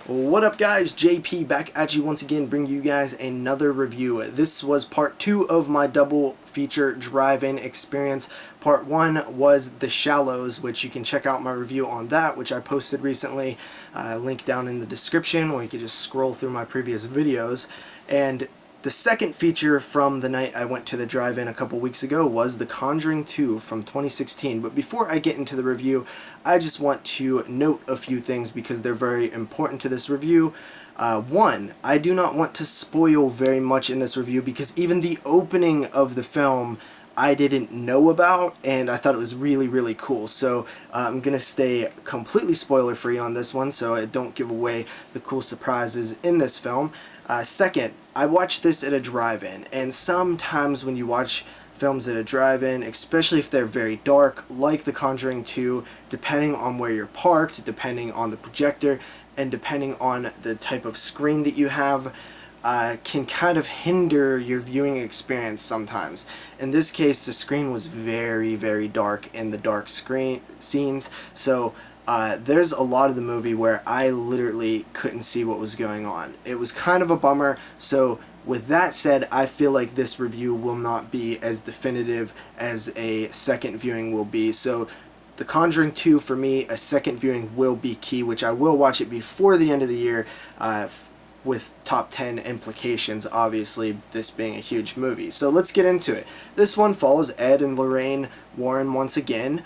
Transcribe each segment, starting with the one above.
What up guys, JP back at you once again, bringing you guys another review. This was part 2 of my double feature drive-in experience. Part 1 was The Shallows, which you can check out my review on that, which I posted recently. Link down in the description, or you can just scroll through my previous videos. And the second feature from the night I went to the drive-in a couple weeks ago was The Conjuring 2 from 2016. But before I get into the review, I just want to note a few things because they're very important to this review. One, I do not want to spoil very much in this review because even the opening of the film I didn't know about, and I thought it was really cool. So I'm going to stay completely spoiler free on this one so I don't give away the cool surprises in this film. Second, I watched this at a drive-in, and sometimes when you watch films at a drive-in, especially if they're very dark, like The Conjuring 2, depending on where you're parked, depending on the projector, and depending on the type of screen that you have, can kind of hinder your viewing experience sometimes. In this case, the screen was very dark in the dark screen scenes, so there's a lot of the movie where I literally couldn't see what was going on. It was kind of a bummer, so with that said, I feel like this review will not be as definitive as a second viewing will be. So The Conjuring 2, for me, a second viewing will be key, which I will watch it before the end of the year, with top 10 implications, obviously, this being a huge movie. So let's get into it. This one follows Ed and Lorraine Warren once again,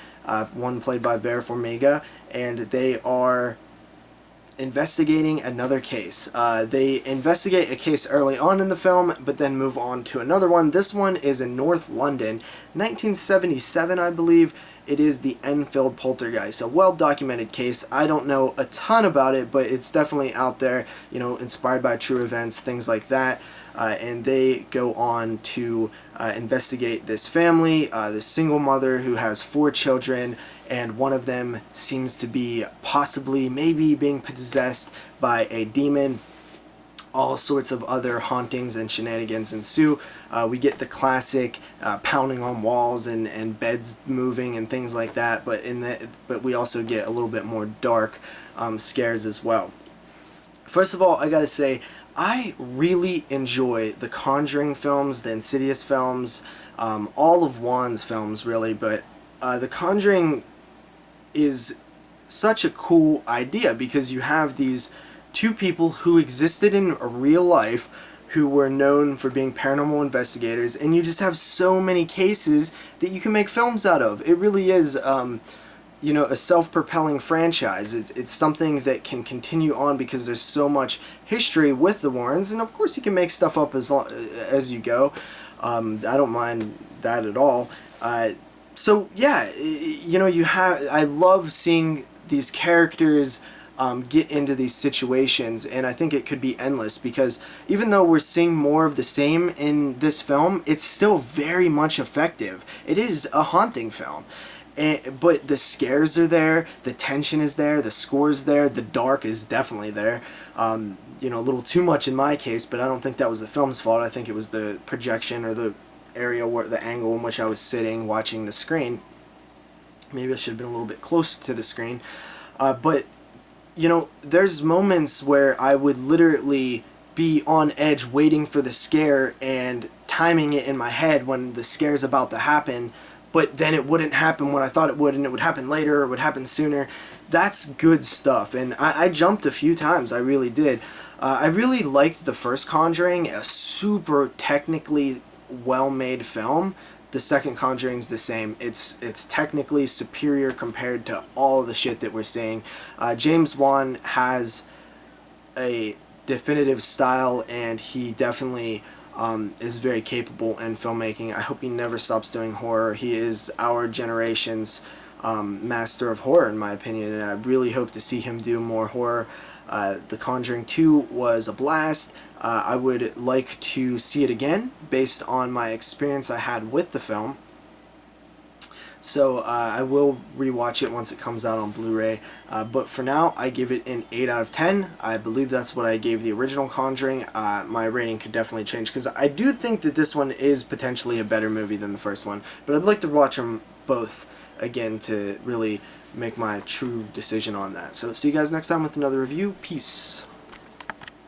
one played by Vera Farmiga, and they are investigating another case. They investigate a case early on in the film, but then move on to another one. This one is in North London, 1977, I believe. It is the Enfield poltergeist, a well-documented case. I don't know a ton about it, but it's definitely out there, you know, inspired by true events, things like that. And they go on to investigate this family, this single mother who has 4 children, and one of them seems to be possibly, maybe being possessed by a demon. All sorts of other hauntings and shenanigans ensue. We get the classic pounding on walls and beds moving and things like that, but we also get a little bit more dark scares as well. First of all, I gotta say, I really enjoy the Conjuring films, the Insidious films, all of Wan's films really, but the Conjuring is such a cool idea because you have these 2 people who existed in real life who were known for being paranormal investigators, and you just have so many cases that you can make films out of. It really is, you know, a self-propelling franchise. It's something that can continue on because there's so much history with the Warrens, and of course you can make stuff up as you go. I don't mind that at all. So yeah, you know, I love seeing these characters get into these situations, and I think it could be endless because even though we're seeing more of the same in this film, it's still very much effective. It is a haunting film. But the scares are there, the tension is there, the score's there, the dark is definitely there. You know, a little too much in my case, but I don't think that was the film's fault. I think it was the projection or the area where the angle in which I was sitting watching the screen. Maybe I should have been a little bit closer to the screen. But you know, there's moments where I would literally be on edge waiting for the scare and timing it in my head when the scare's about to happen, but then it wouldn't happen when I thought it would, and it would happen later or would happen sooner. That's good stuff, and I jumped a few times, I really did. I really liked the first Conjuring, a super technically well-made film. The second Conjuring's the same. It's technically superior compared to all the shit that we're seeing. James Wan has a definitive style, and he definitely is very capable in filmmaking. I hope he never stops doing horror. He is our generation's master of horror, in my opinion, and I really hope to see him do more horror. The Conjuring 2 was a blast. I would like to see it again based on my experience I had with the film. So I will rewatch it once it comes out on Blu-ray. But for now, I give it an 8 out of 10. I believe that's what I gave the original Conjuring. My rating could definitely change because I do think that this one is potentially a better movie than the first one. But I'd like to watch them both again to really make my true decision on that. So see you guys next time with another review. Peace.